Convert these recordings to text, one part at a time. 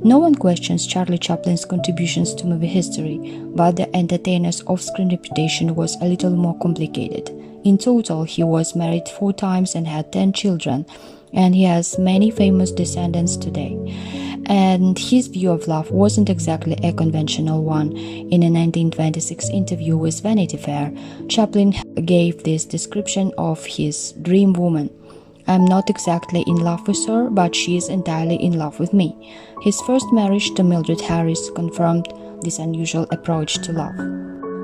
No one questions Charlie Chaplin's contributions to movie history, but the entertainer's off-screen reputation was a little more complicated. In total, he was married 4 times and had 10 children, and he has many famous descendants today. And his view of love wasn't exactly a conventional one. In a 1926 interview with Vanity Fair, Chaplin gave this description of his dream woman: "I'm not exactly in love with her, but she is entirely in love with me." His first marriage to Mildred Harris confirmed this unusual approach to love.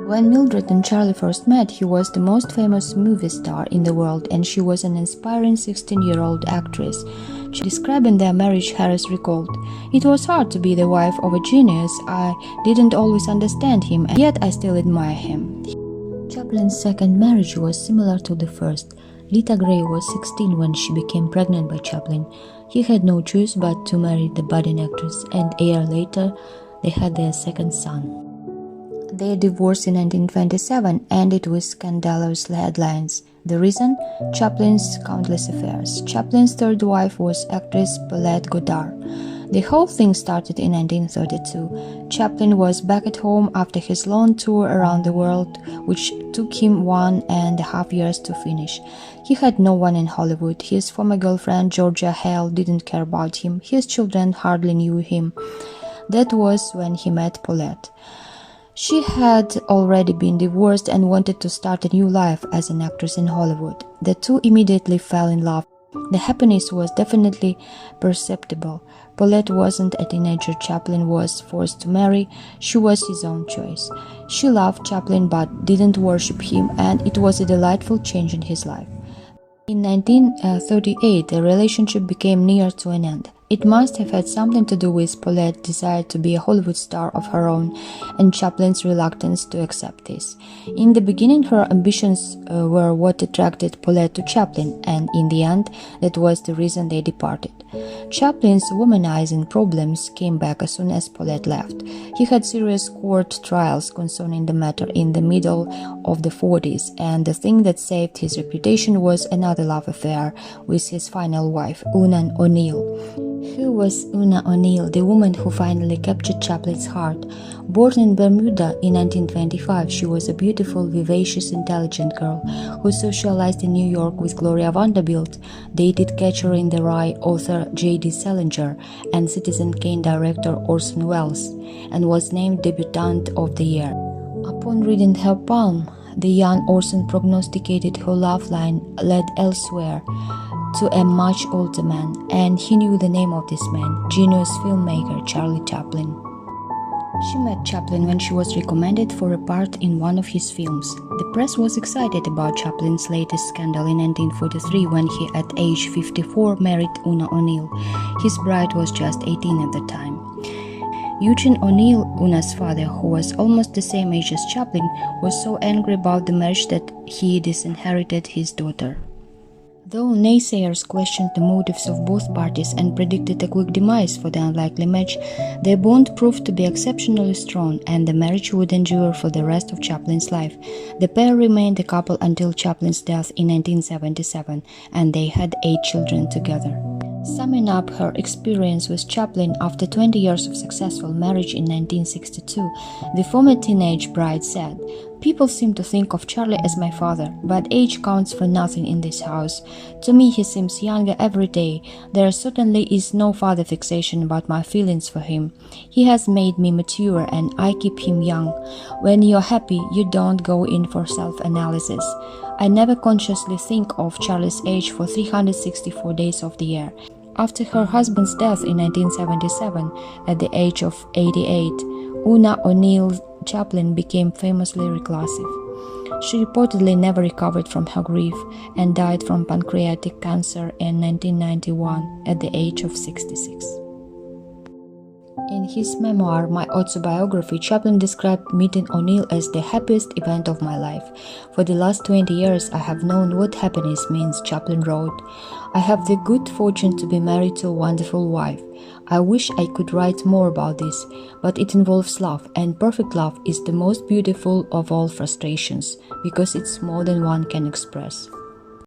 When Mildred and Charlie first met, he was the most famous movie star in the world, and she was an inspiring 16-year-old actress. Describing their marriage, Harris recalled, "It was hard to be the wife of a genius. I didn't always understand him, and yet I still admire him." Chaplin's second marriage was similar to the first. Lita Grey was 16 when she became pregnant by Chaplin. He had no choice but to marry the budding actress, and a year later, they had their second son. They divorced in 1927, ended with scandalous headlines. The reason? Chaplin's countless affairs. Chaplin's third wife was actress Paulette Goddard. The whole thing started in 1932. Chaplin was back at home after his long tour around the world, which took him 1.5 years to finish. He had no one in Hollywood. His former girlfriend, Georgia Hale, didn't care about him. His children hardly knew him. That was when he met Paulette. She had already been divorced and wanted to start a new life as an actress in Hollywood. The two immediately fell in love. The happiness was definitely perceptible. Paulette wasn't a teenager Chaplin was forced to marry. She was his own choice. She loved Chaplin but didn't worship him, and it was a delightful change in his life. In 1938, the relationship became near to an end. It must have had something to do with Paulette's desire to be a Hollywood star of her own and Chaplin's reluctance to accept this. In the beginning, her ambitions were what attracted Paulette to Chaplin, and in the end, that was the reason they departed. Chaplin's womanizing problems came back as soon as Paulette left. He had serious court trials concerning the matter in the middle of the 40s, and the thing that saved his reputation was another love affair with his final wife, Una O'Neill. Who was Una O'Neill, the woman who finally captured Chaplin's heart? Born in Bermuda in 1925, she was a beautiful, vivacious, intelligent girl who socialized in New York with Gloria Vanderbilt, dated Catcher in the Rye author J.D. Salinger and Citizen Kane director Orson Welles, and was named Debutante of the Year. Upon reading her palm, the young Orson prognosticated her love line led elsewhere, to a much older man, and he knew the name of this man, genius filmmaker Charlie Chaplin. She met Chaplin when she was recommended for a part in one of his films. The press was excited about Chaplin's latest scandal in 1943 when he, at age 54, married Una O'Neill. His bride was just 18 at the time. Eugene O'Neill, Una's father, who was almost the same age as Chaplin, was so angry about the marriage that he disinherited his daughter. Though naysayers questioned the motives of both parties and predicted a quick demise for the unlikely match, their bond proved to be exceptionally strong, and the marriage would endure for the rest of Chaplin's life. The pair remained a couple until Chaplin's death in 1977, and they had 8 children together. Summing up her experience with Chaplin after 20 years of successful marriage in 1962, the former teenage bride said, "People seem to think of Charlie as my father, but age counts for nothing in this house. To me, he seems younger every day. There certainly is no father fixation about my feelings for him. He has made me mature, and I keep him young. When you're happy, you don't go in for self-analysis. I never consciously think of Charlie's age for 364 days of the year." After her husband's death in 1977, at the age of 88, Una O'Neill Chaplin became famously reclusive. She reportedly never recovered from her grief and died from pancreatic cancer in 1991 at the age of 66. In his memoir, My Autobiography, Chaplin described meeting O'Neill as the happiest event of my life. "For the last 20 years, I have known what happiness means," Chaplin wrote. "I have the good fortune to be married to a wonderful wife. I wish I could write more about this, but it involves love, and perfect love is the most beautiful of all frustrations, because it's more than one can express."